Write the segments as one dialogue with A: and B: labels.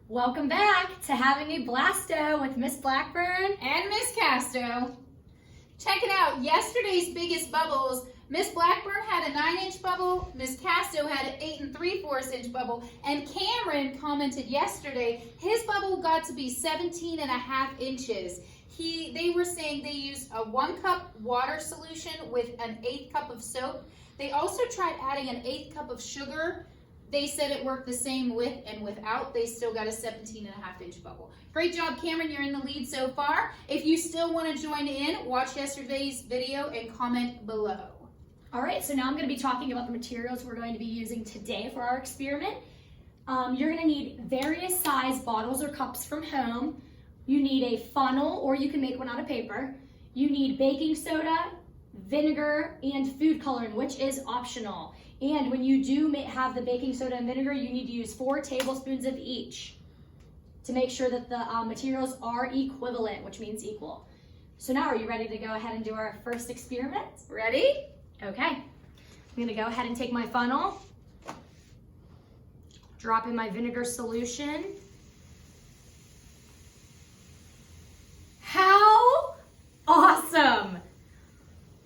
A: Welcome back to Having a Blasto with Miss Blackburn
B: and Miss Casto. Check it out, yesterday's biggest bubbles. Miss Blackburn had a 9-inch bubble, Miss Casto had an 8 3/4-inch bubble, and Cameron commented yesterday his bubble got to be 17.5 inches. They were saying they used a 1 cup water solution with an 1/8 cup of soap. They also tried adding an 1/8 cup of sugar. They said it worked the same with and without. They still got a 17.5-inch bubble. Great job, Cameron. You're in the lead so far. If you still want to join in, watch yesterday's video and comment below.
A: All right, so now I'm going to be talking about the materials we're going to be using today for our experiment. You're going to need various size bottles or cups from home. You need a funnel, or you can make one out of paper. You need baking soda, vinegar, and food coloring, which is optional. And when you do have the baking soda and vinegar, you need to use 4 tablespoons of each to make sure that the materials are equivalent, which means equal. So now, are you ready to go ahead and do our first experiment?
B: Ready?
A: Okay. I'm gonna go ahead and take my funnel, drop in my vinegar solution. How awesome!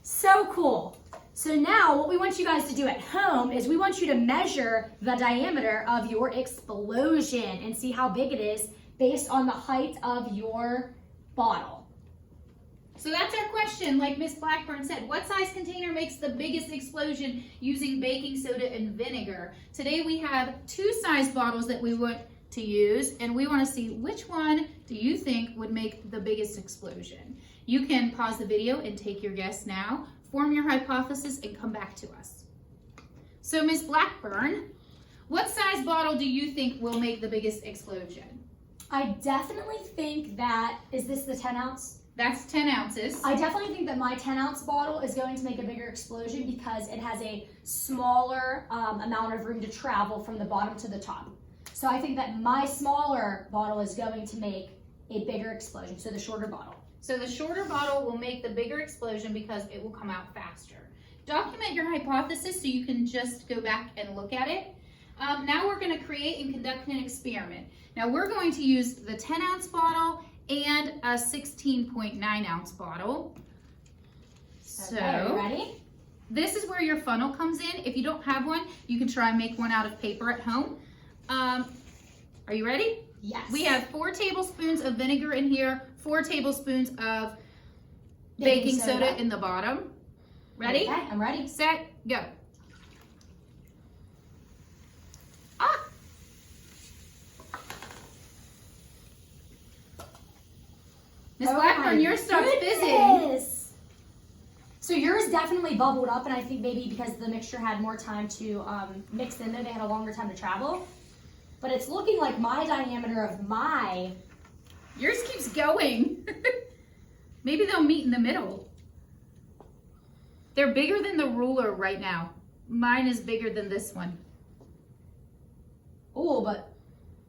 A: So cool. So now what we want you guys to do at home is we want you to measure the diameter of your explosion and see how big it is based on the height of your bottle.
B: So that's our question, like Miss Blackburn said. What size container makes the biggest explosion using baking soda and vinegar? Today we have 2 size bottles that we want to use, and we want to see which one do you think would make the biggest explosion. You can pause the video and take your guess now, form your hypothesis, and come back to us. So Miss Blackburn, what size bottle do you think will make the biggest explosion?
A: I definitely think that, is this the 10 ounce?
B: That's 10 ounces.
A: I definitely think that my 10 ounce bottle is going to make a bigger explosion because it has a smaller amount of room to travel from the bottom to the top. So I think that my smaller bottle is going to make a bigger explosion, so the shorter bottle.
B: So the shorter bottle will make the bigger explosion because it will come out faster. Document your hypothesis so you can just go back and look at it. Now we're going to create and conduct an experiment. Now we're going to use the 10 ounce bottle and a 16.9 ounce bottle. So,
A: okay, ready?
B: This is where your funnel comes in. If you don't have one, you can try and make one out of paper at home. Are you ready?
A: Yes.
B: We have 4 tablespoons of vinegar in here, 4 tablespoons of baking soda in the bottom. Ready?
A: Okay, I'm ready.
B: Set, go. Miss Blackburn, your stuff's busy.
A: So yours definitely bubbled up, and I think maybe because the mixture had more time to mix in there, they had a longer time to travel. But it's looking like my diameter of my...
B: Yours keeps going. Maybe they'll meet in the middle. They're bigger than the ruler right now. Mine is bigger than this one.
A: Oh, but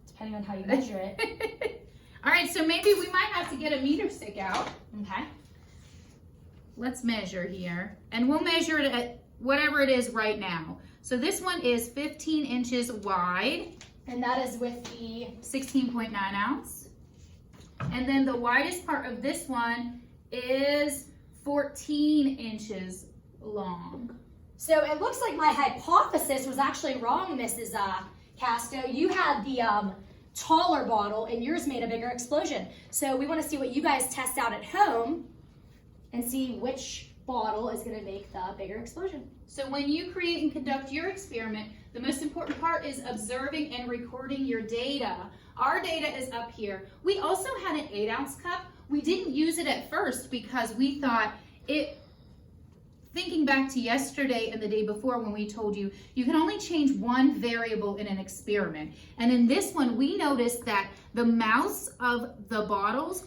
A: depending on how you measure it.
B: All right, so maybe we might have to get a meter stick out.
A: Okay.
B: Let's measure here. And we'll measure it at whatever it is right now. So this one is 15 inches wide.
A: And that is with the
B: 16.9 ounce. And then the widest part of this one is 14 inches long.
A: So it looks like my hypothesis was actually wrong, Mrs. Casto. You had the taller bottle and yours made a bigger explosion. So we want to see what you guys test out at home and see which bottle is going to make the bigger explosion.
B: So when you create and conduct your experiment, the most important part is observing and recording your data. Our data is up here. We also had an 8 ounce cup. We didn't use it at first because we thought thinking back to yesterday and the day before when we told you, you can only change one variable in an experiment. And in this one, we noticed that the mouths of the bottles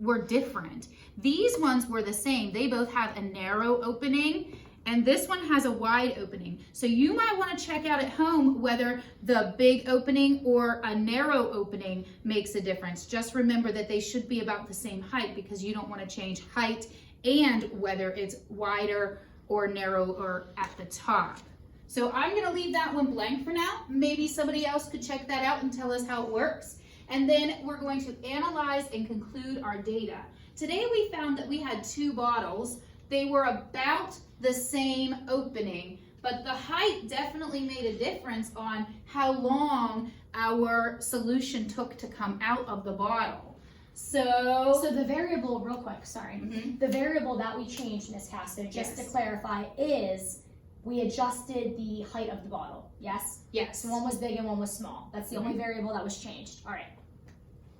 B: were different. These ones were the same. They both have a narrow opening, and this one has a wide opening. So you might want to check out at home whether the big opening or a narrow opening makes a difference. Just remember that they should be about the same height because you don't want to change height and whether it's wider or narrow or at the top. So I'm going to leave that one blank for now. Maybe somebody else could check that out and tell us how it works. and then we're going to analyze and conclude our data. Today we found that we had 2 bottles. They were about the same opening, but the height definitely made a difference on how long our solution took to come out of the bottle. So
A: the variable, real quick, sorry. The variable that we changed, Miss Casto, just to clarify, is we adjusted the height of the bottle, yes?
B: Yes.
A: So one was big and one was small. That's the only variable that was changed. All right.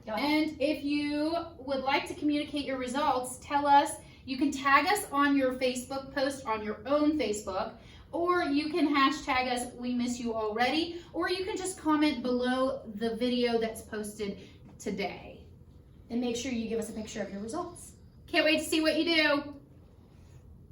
A: Go ahead.
B: And if you would like to communicate your results, tell us. You can tag us on your Facebook post on your own Facebook, or you can hashtag us, we miss you already, or you can just comment below the video that's posted today.
A: And make sure you give us a picture of your results.
B: Can't wait to see what you do.